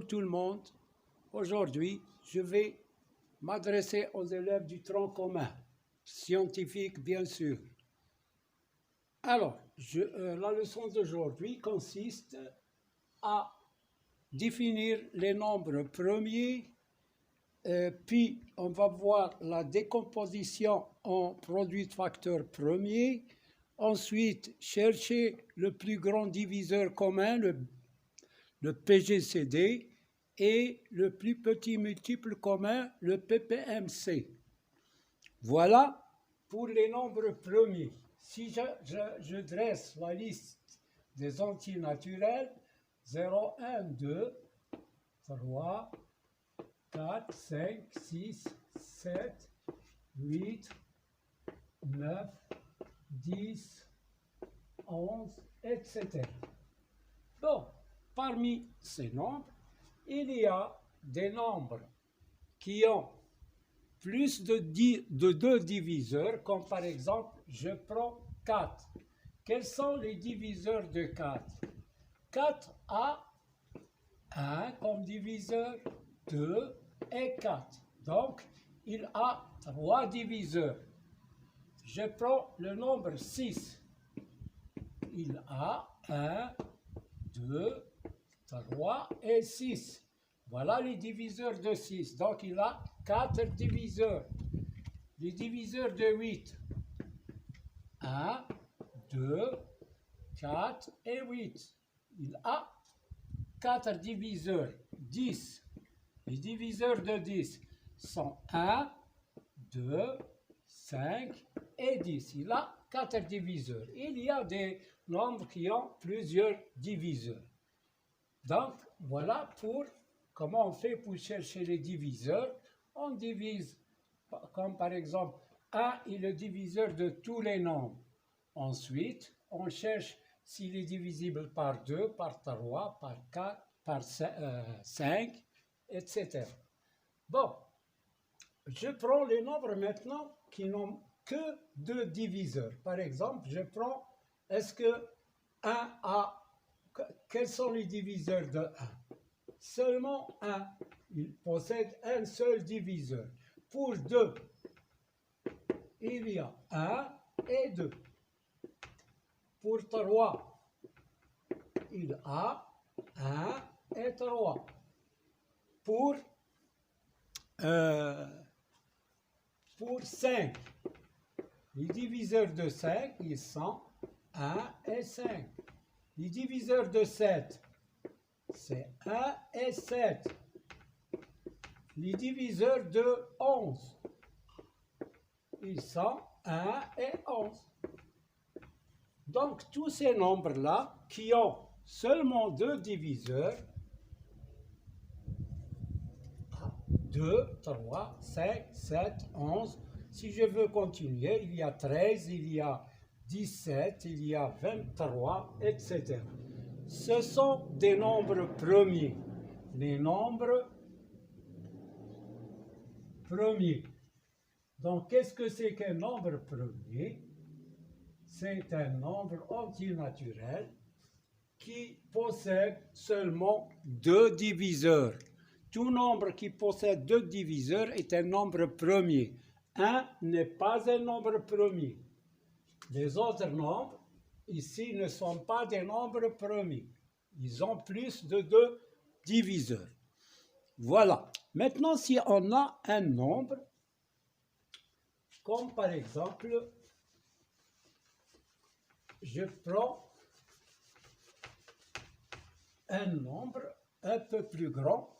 tout le monde. Aujourd'hui, je vais m'adresser aux élèves du tronc commun, scientifique bien sûr. Alors, la leçon d'aujourd'hui consiste à définir les nombres premiers, puis on va voir la décomposition en produits de facteurs premiers, ensuite chercher le plus grand diviseur commun, le PGCD, et le plus petit multiple commun, le PPMC. Voilà pour les nombres premiers. Si je dresse la liste des entiers naturels, 0, 1, 2, 3, 4, 5, 6, 7, 8, 9, 10, 11, etc. Donc, parmi ces nombres, il y a des nombres qui ont plus de 2 diviseurs, comme par exemple, je prends 4. Quels sont les diviseurs de 4? 4 a 1 comme diviseur, 2 et 4. Donc, il a 3 diviseurs. Je prends le nombre 6. Il a 1, 2, 3 et 6. Voilà les diviseurs de 6. Donc, il a 4 diviseurs. Les diviseurs de 8. 1, 2, 4 et 8. Il a 4 diviseurs. 10. Les diviseurs de 10 sont 1, 2, 5 et 10. Il a 4 diviseurs. Il y a des nombres qui ont plusieurs diviseurs. Donc, voilà pour comment on fait pour chercher les diviseurs. On divise, comme par exemple, 1 est le diviseur de tous les nombres. Ensuite, on cherche s'il est divisible par 2, par 3, par 4, par 5, etc. Bon, je prends les nombres maintenant qui n'ont que 2 diviseurs. Par exemple, je prends, est-ce que 1 a... Quels sont les diviseurs de 1? Seulement 1. Il possède un seul diviseur. Pour 2, il y a 1 et 2. Pour 3, il a 1 et 3. Pour 5, les diviseurs de 5, ils sont 1 et 5. Les diviseurs de 7, c'est 1 et 7. Les diviseurs de 11, ils sont 1 et 11. Donc, tous ces nombres-là qui ont seulement 2 diviseurs, 2, 3, 5, 7, 11. Si je veux continuer, il y a 13, il y a 17, il y a 23, etc. Ce sont des nombres premiers. Les nombres premiers. Donc, qu'est-ce que c'est qu'un nombre premier? C'est un nombre entier naturel qui possède seulement 2 diviseurs. Tout nombre qui possède 2 diviseurs est un nombre premier. 1 n'est pas un nombre premier. Les autres nombres, ici, ne sont pas des nombres premiers. Ils ont plus de 2 diviseurs. Voilà. Maintenant, si on a un nombre, comme par exemple, je prends un nombre un peu plus grand,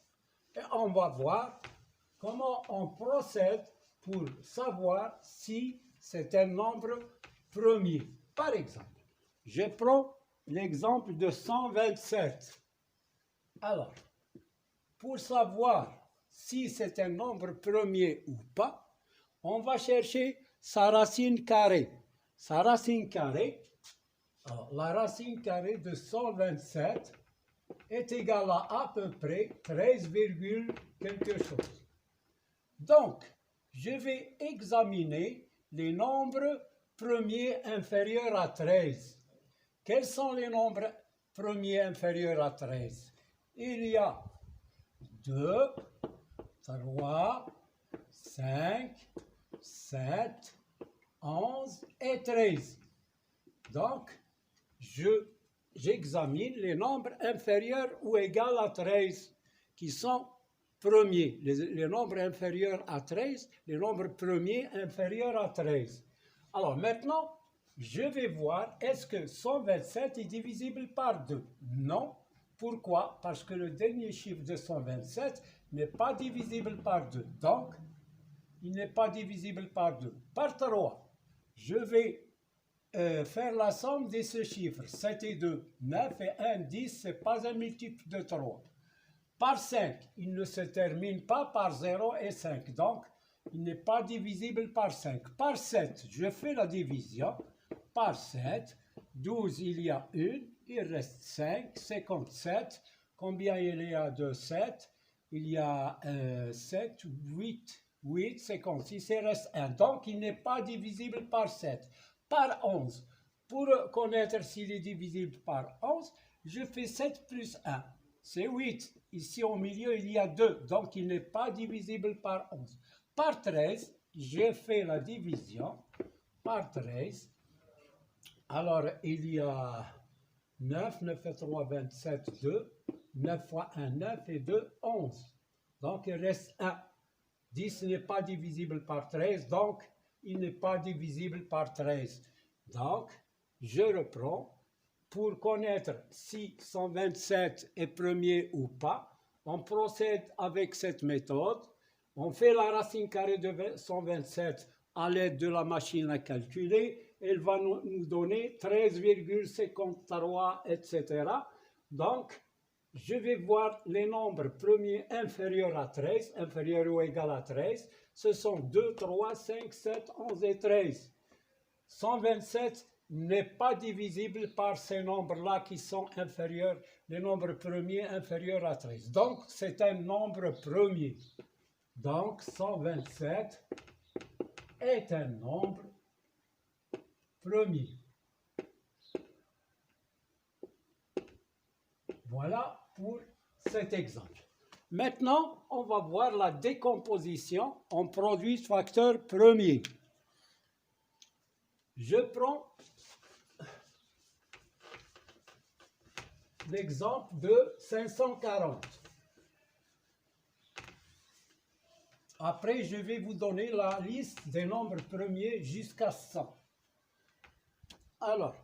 et on va voir comment on procède pour savoir si c'est un nombre premier. Par exemple, je prends l'exemple de 127. Alors, pour savoir si c'est un nombre premier ou pas, on va chercher sa racine carrée. Sa racine carrée, alors, la racine carrée de 127 est égale à peu près 13, quelque chose. Donc, je vais examiner les nombres premiers inférieurs à 13. Quels sont les nombres premiers inférieurs à 13? Il y a 2, 3, 5, 7, 11 et 13. Donc, j'examine les nombres inférieurs ou égaux à 13 qui sont premiers. Les nombres inférieurs à 13, les nombres premiers inférieurs à 13. Alors maintenant, je vais voir, est-ce que 127 est divisible par 2? Non. Pourquoi? Parce que le dernier chiffre de 127 n'est pas divisible par 2. Donc, il n'est pas divisible par 2. Par 3, je vais faire la somme de ce chiffre. 7 et 2, 9 et 1, 10, ce n'est pas un multiple de 3. Par 5, il ne se termine pas par 0 et 5. Donc, il n'est pas divisible par 5. Par 7, je fais la division. Par 7, 12, il y a 1, il reste 5, 57. Combien il y a de 7? Il y a 7, 8, 56, il reste 1. Donc, il n'est pas divisible par 7. Par 11, pour connaître s'il est divisible par 11, je fais 7 plus 1. C'est 8. Ici, au milieu, il y a 2. Donc, il n'est pas divisible par 11. Par 13, je fais la division. Par 13, alors, il y a 9, 9 et 3, 27, 2. 9 fois 1, 9 et 2, 11. Donc, il reste 1. 10 n'est pas divisible par 13, donc il n'est pas divisible par 13. Donc, je reprends. Pour connaître si 127 est premier ou pas, on procède avec cette méthode. On fait la racine carrée de 127 à l'aide de la machine à calculer. Elle va nous donner 13,53, etc. Donc, je vais voir les nombres premiers inférieurs à 13, inférieurs ou égaux à 13. Ce sont 2, 3, 5, 7, 11 et 13. 127 n'est pas divisible par ces nombres-là qui sont inférieurs, les nombres premiers inférieurs à 13. Donc, c'est un nombre premier. Donc, 127 est un nombre premier. Voilà pour cet exemple. Maintenant, on va voir la décomposition en produits facteurs premiers. Je prends l'exemple de 540. Après, je vais vous donner la liste des nombres premiers jusqu'à 100. Alors,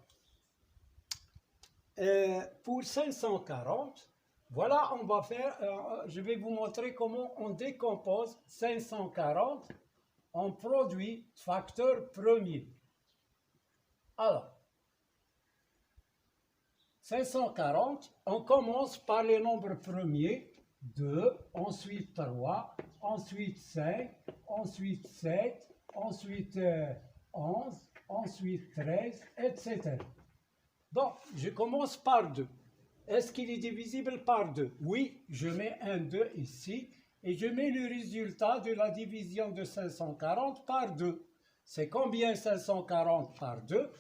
pour 540, voilà, on va faire, je vais vous montrer comment on décompose 540 en produits facteurs premiers. Alors, 540, on commence par les nombres premiers, 2, ensuite 3, ensuite 5, ensuite 7, ensuite 11, ensuite 13, etc. Donc, je commence par 2. Est-ce qu'il est divisible par 2? Oui, je mets un 2 ici et je mets le résultat de la division de 540 par 2. C'est combien 540 par 2?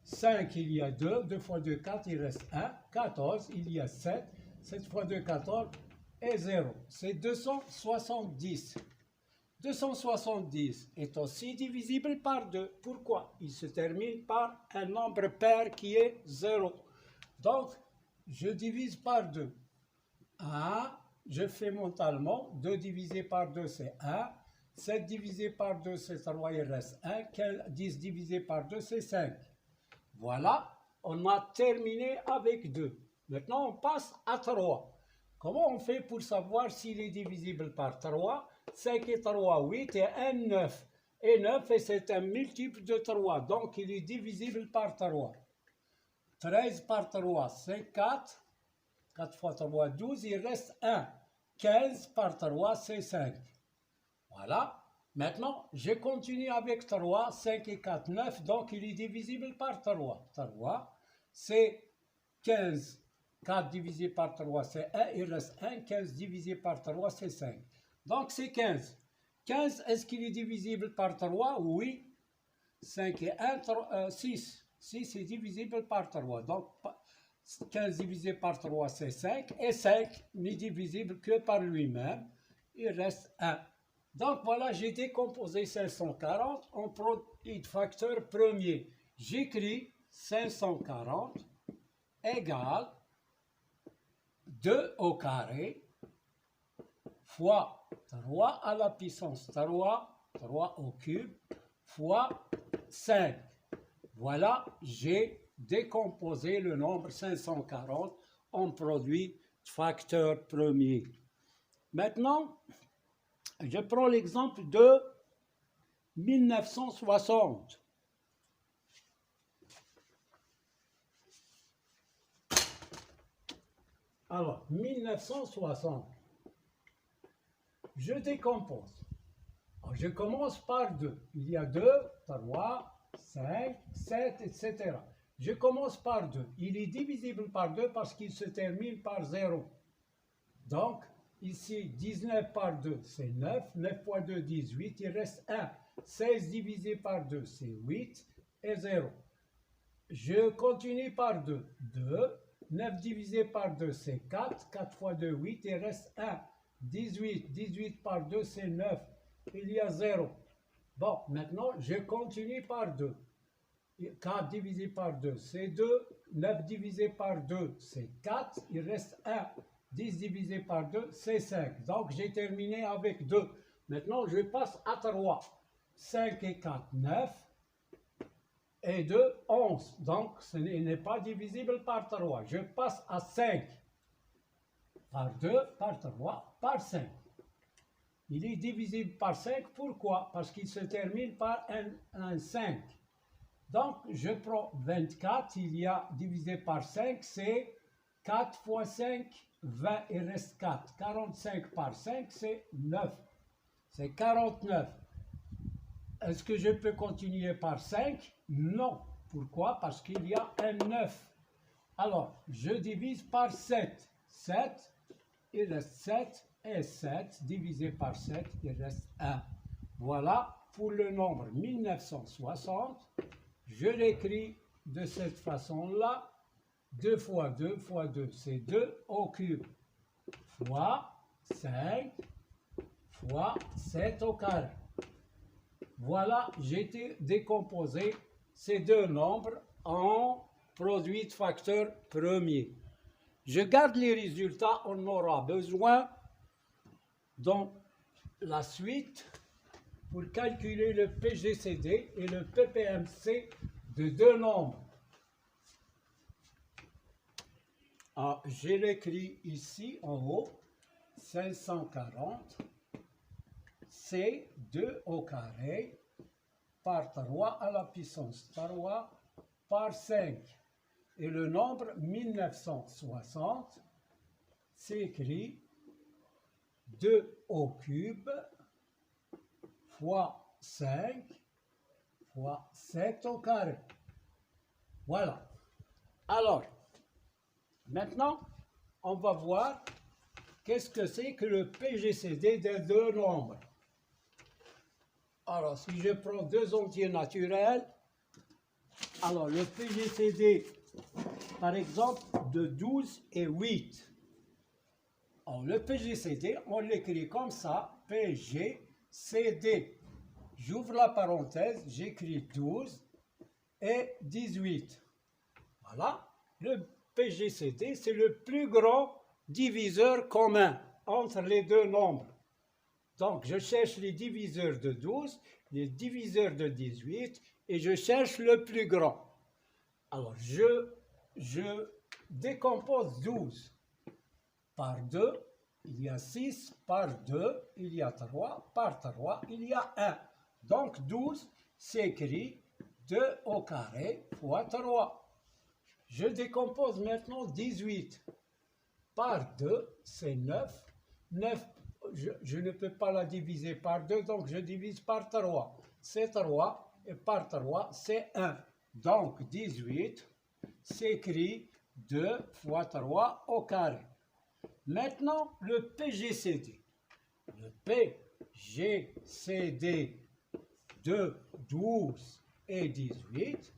5, il y a 2, 2 fois 2, 4, il reste 1, 14, il y a 7, 7 fois 2, 14 et 0. C'est 270. 270 est aussi divisible par 2. Pourquoi? Il se termine par un nombre pair qui est 0. Donc, je divise par 2. 1, je fais mentalement, 2 divisé par 2 c'est 1, 7 divisé par 2 c'est 3, il reste 1, 10 divisé par 2 c'est 5. Voilà, on a terminé avec 2. Maintenant, on passe à 3. Comment on fait pour savoir s'il est divisible par 3? 5 et 3, 8 et 1, 9. Et 9, c'est un multiple de 3, donc il est divisible par 3. 13 par 3, c'est 4. 4 fois 3, 12, il reste 1. 15 par 3, c'est 5. Voilà. Maintenant, je continue avec 3, 5 et 4, 9, donc il est divisible par 3. 3, c'est 15. 4 divisé par 3, c'est 1, il reste 1. 15 divisé par 3, c'est 5. Donc, c'est 15. 15, est-ce qu'il est divisible par 3? Oui. 5 et 1, 6. 6 est divisible par 3. Donc, 15 divisé par 3, c'est 5. Et 5 n'est divisible que par lui-même. Il reste 1. Donc voilà, j'ai décomposé 540 en produit de facteur premier. J'écris 540 égale 2 au carré fois 3 à la puissance 3, 3 au cube, fois 5. Voilà, j'ai décomposé le nombre 540 en produit de facteur premier. Maintenant, je prends l'exemple de 1960. Alors, 1960, je décompose. Alors, je commence par 2. Il y a 2, 3, 5, 7, etc. Je commence par 2. Il est divisible par 2 parce qu'il se termine par 0. Donc, ici, 19 par 2, c'est 9. 9 fois 2, 18. Il reste 1. 16 divisé par 2, c'est 8 et 0. Je continue par 2. 2. 9 divisé par 2, c'est 4. 4 fois 2, 8. Il reste 1. 18. 18 par 2, c'est 9. Il y a 0. Bon, maintenant, je continue par 2. 4 divisé par 2, c'est 2. 9 divisé par 2, c'est 4. Il reste 1. 10 divisé par 2, c'est 5. Donc, j'ai terminé avec 2. Maintenant, je passe à 3. 5 et 4, 9. Et 2, 11. Donc, ce n'est pas divisible par 3. Je passe à 5. Par 2, par 3, par 5. Il est divisible par 5. Pourquoi? Parce qu'il se termine par un 5. Donc, je prends 24. Il y a divisé par 5, c'est 4 fois 5, 20. Il reste 4. 45 par 5, c'est 9. C'est 49. Est-ce que je peux continuer par 5? Non. Pourquoi? Parce qu'il y a un 9. Alors, je divise par 7. 7, il reste 7. Et 7 divisé par 7, il reste 1. Voilà pour le nombre 1960. Je l'écris de cette façon-là. 2 fois 2 fois 2, c'est 2 au cube. Fois 5 fois 7 au carré. Voilà, j'ai décomposé ces deux nombres en produit de facteur premier. Je garde les résultats, on aura besoin dans la suite pour calculer le PGCD et le PPMC de deux nombres. Ah, je l'écris ici en haut, 540, c'est 2 au carré par 3 à la puissance 3 par 5. Et le nombre 1960 s'écrit 2 au cube fois 5 fois 7 au carré. Voilà. Alors, maintenant, on va voir qu'est-ce que c'est que le PGCD des deux nombres. Alors, si je prends deux entiers naturels, alors le PGCD, par exemple, de 12 et 8. Alors, le PGCD, on l'écrit comme ça, PGCD. J'ouvre la parenthèse, j'écris 12 et 18. Voilà, le PGCD, c'est le plus grand diviseur commun entre les deux nombres. Donc, je cherche les diviseurs de 12, les diviseurs de 18, et je cherche le plus grand. Alors, je décompose 12 par 2, il y a 6, par 2, il y a 3, par 3, il y a 1. Donc, 12 s'écrit 2 au carré fois 3. Je décompose maintenant 18 par 2, c'est 9. 9, je ne peux pas la diviser par 2, donc je divise par 3. C'est 3, et par 3, c'est 1. Donc, 18 s'écrit 2 fois 3 au carré. Maintenant, le PGCD. Le PGCD de 12 et 18.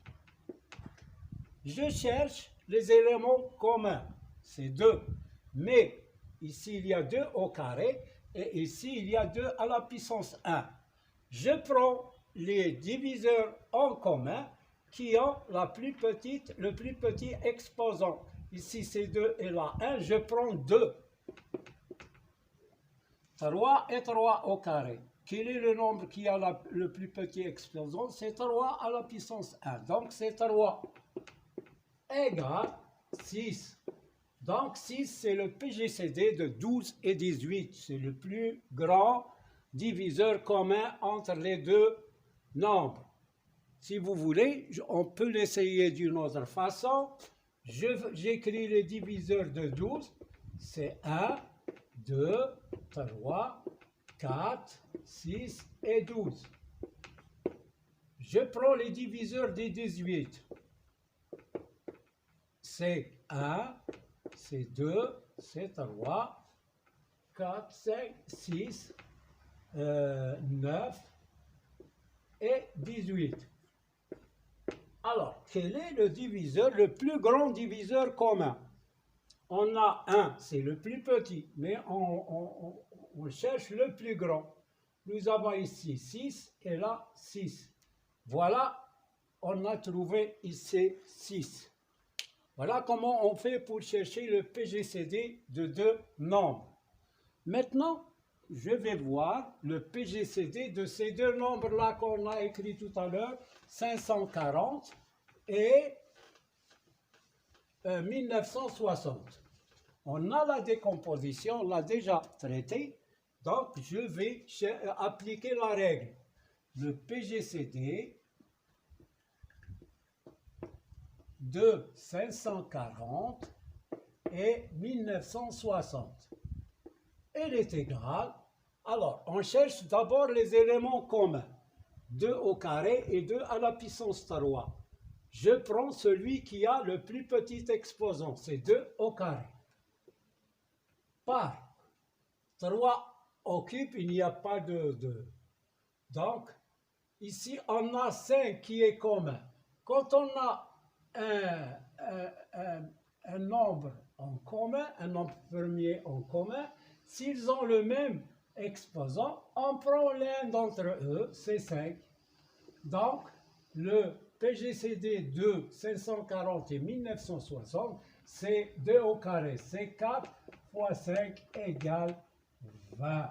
Je cherche les éléments communs. C'est 2. Mais ici, il y a 2 au carré et ici, il y a 2 à la puissance 1. Je prends les diviseurs en commun qui ont le plus petit exposant. Ici, c'est 2 et là 1. Je prends 2. 3 et 3 au carré. Quel est le nombre qui a le plus petit exposant? C'est 3 à la puissance 1. Donc, c'est 3 égale 6. Donc, 6, c'est le PGCD de 12 et 18. C'est le plus grand diviseur commun entre les deux nombres. Si vous voulez, on peut l'essayer d'une autre façon. J'écris les diviseurs de 12. C'est 1, 2, 3, 4, 6 et 12. Je prends les diviseurs des 18. C'est 1, c'est 2, c'est 3, 4, 5, 6, 9 et 18. Alors, quel est le diviseur, le plus grand diviseur commun? On a 1, c'est le plus petit, mais on cherche le plus grand. Nous avons ici 6 et là 6. Voilà, on a trouvé ici 6. Voilà comment on fait pour chercher le PGCD de deux nombres. Maintenant, je vais voir le PGCD de ces deux nombres-là qu'on a écrit tout à l'heure, 540 et 1960. On a la décomposition, on l'a déjà traité, donc je vais appliquer la règle. Le PGCD de 540 et 1960. Elle est égale. Alors, on cherche d'abord les éléments communs. 2 au carré et 2 à la puissance 3. Je prends celui qui a le plus petit exposant, c'est 2 au carré. Par 3 au cube, il n'y a pas de. Donc, ici, on a 5 qui est commun. Quand on a un nombre en commun, un nombre premier en commun, s'ils ont le même exposant, on prend l'un d'entre eux, c'est 5. Donc, le PGCD de 540 et 1960, c'est 2 au carré, c'est 4 fois 5 égale 20.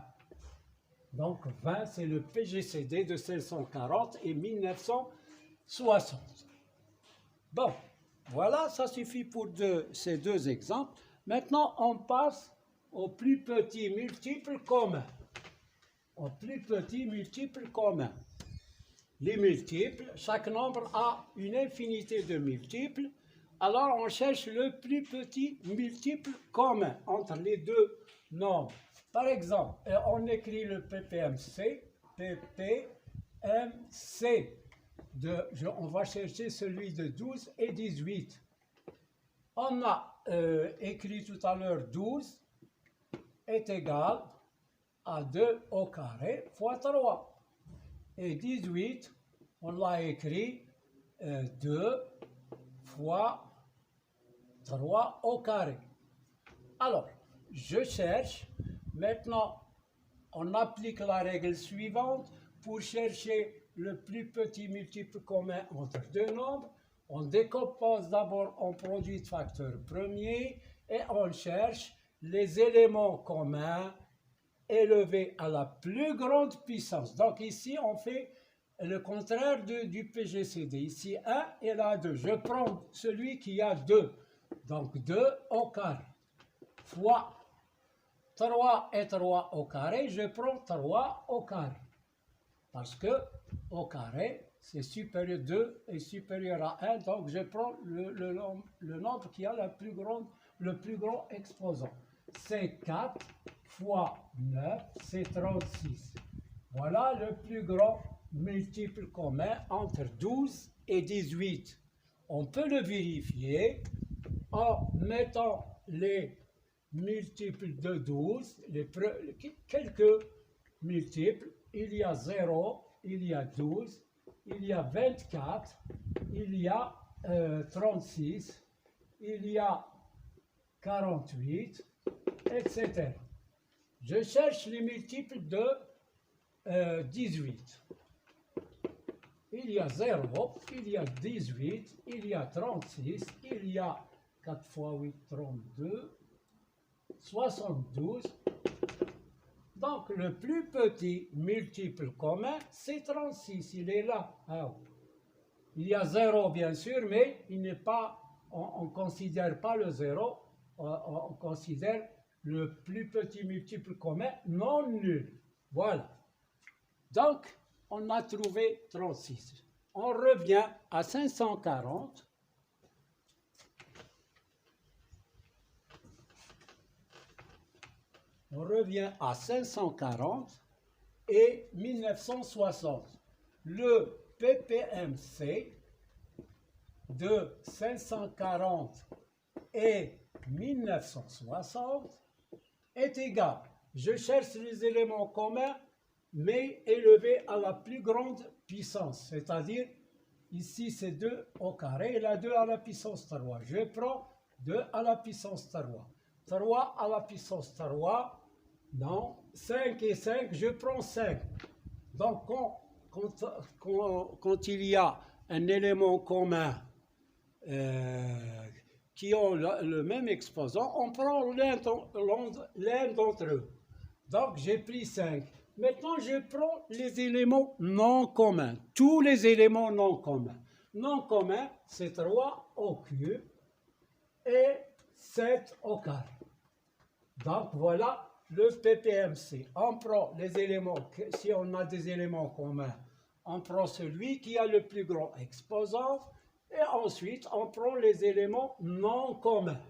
Donc, 20, c'est le PGCD de 540 et 1960. Bon, voilà, ça suffit pour ces deux exemples. Maintenant, on passe au plus petit multiple commun. Au plus petit multiple commun. Les multiples, chaque nombre a une infinité de multiples. Alors, on cherche le plus petit multiple commun entre les deux nombres. Par exemple, on écrit le PPMC. On va chercher celui de 12 et 18. On a écrit tout à l'heure 12 est égal à 2 au carré fois 3. Et 18, on l'a écrit 2 fois 3 au carré. Alors, je cherche. Maintenant, on applique la règle suivante pour chercher le plus petit multiple commun entre deux nombres. On décompose d'abord en produit de facteur premier et on cherche les éléments communs élevés à la plus grande puissance. Donc ici, on fait le contraire du PGCD. Ici, 1 et là 2. Je prends celui qui a 2. Donc 2 au carré fois 3 et 3 au carré. Je prends 3 au carré. Parce que au carré, c'est supérieur à 2 et supérieur à 1. Donc je prends le nombre qui a le plus grand exposant. C'est 4 fois 9, c'est 36. Voilà le plus grand multiple commun entre 12 et 18. On peut le vérifier en mettant les multiples de 12, quelques multiples. Il y a 0, il y a 12, il y a 24, il y a 36, il y a 48, etc. Je cherche les multiples de 18. Il y a 0, il y a 18, il y a 36, il y a 4 fois 8, 32, 72. Donc, le plus petit multiple commun, c'est 36. Il est là. Ah, oui. Il y a 0, bien sûr, mais il n'est pas, on ne considère pas le 0, on considère le plus petit multiple commun non nul. Voilà. Donc, on a trouvé 36. On revient à 540. On revient à 540 et 1960. Le PPMC de 540 et 1960 est égal. Je cherche les éléments communs, mais élevés à la plus grande puissance. C'est-à-dire, ici c'est 2 au carré et là 2 à la puissance 3. Je prends 2 à la puissance 3. 3 à la puissance 3. Non, 5 et 5, je prends 5. Donc, quand il y a un élément commun qui ont le même exposant, on prend l'un d'entre eux. Donc, j'ai pris 5. Maintenant, je prends les éléments non communs. Tous les éléments non communs. Non communs, c'est 3 au cube et 7 au carré. Donc, voilà le PPMC. On prend les éléments, si on a des éléments communs, on prend celui qui a le plus grand exposant et ensuite on prend les éléments non communs.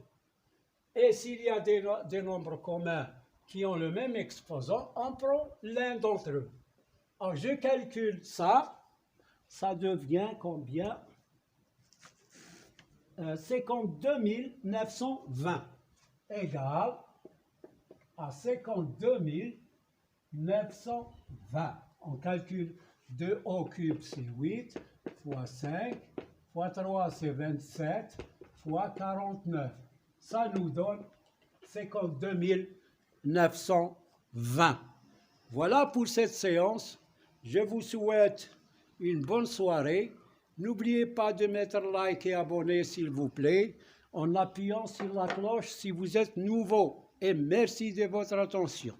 Et s'il y a des nombres communs qui ont le même exposant, on prend l'un d'entre eux. Alors je calcule ça, ça devient combien? 52 920 égale à 52 920. On calcule 2 au cube, c'est 8, fois 5, fois 3, c'est 27, fois 49. Ça nous donne 52 920. Voilà pour cette séance. Je vous souhaite une bonne soirée. N'oubliez pas de mettre like et abonner, s'il vous plaît, en appuyant sur la cloche si vous êtes nouveau. Et merci de votre attention.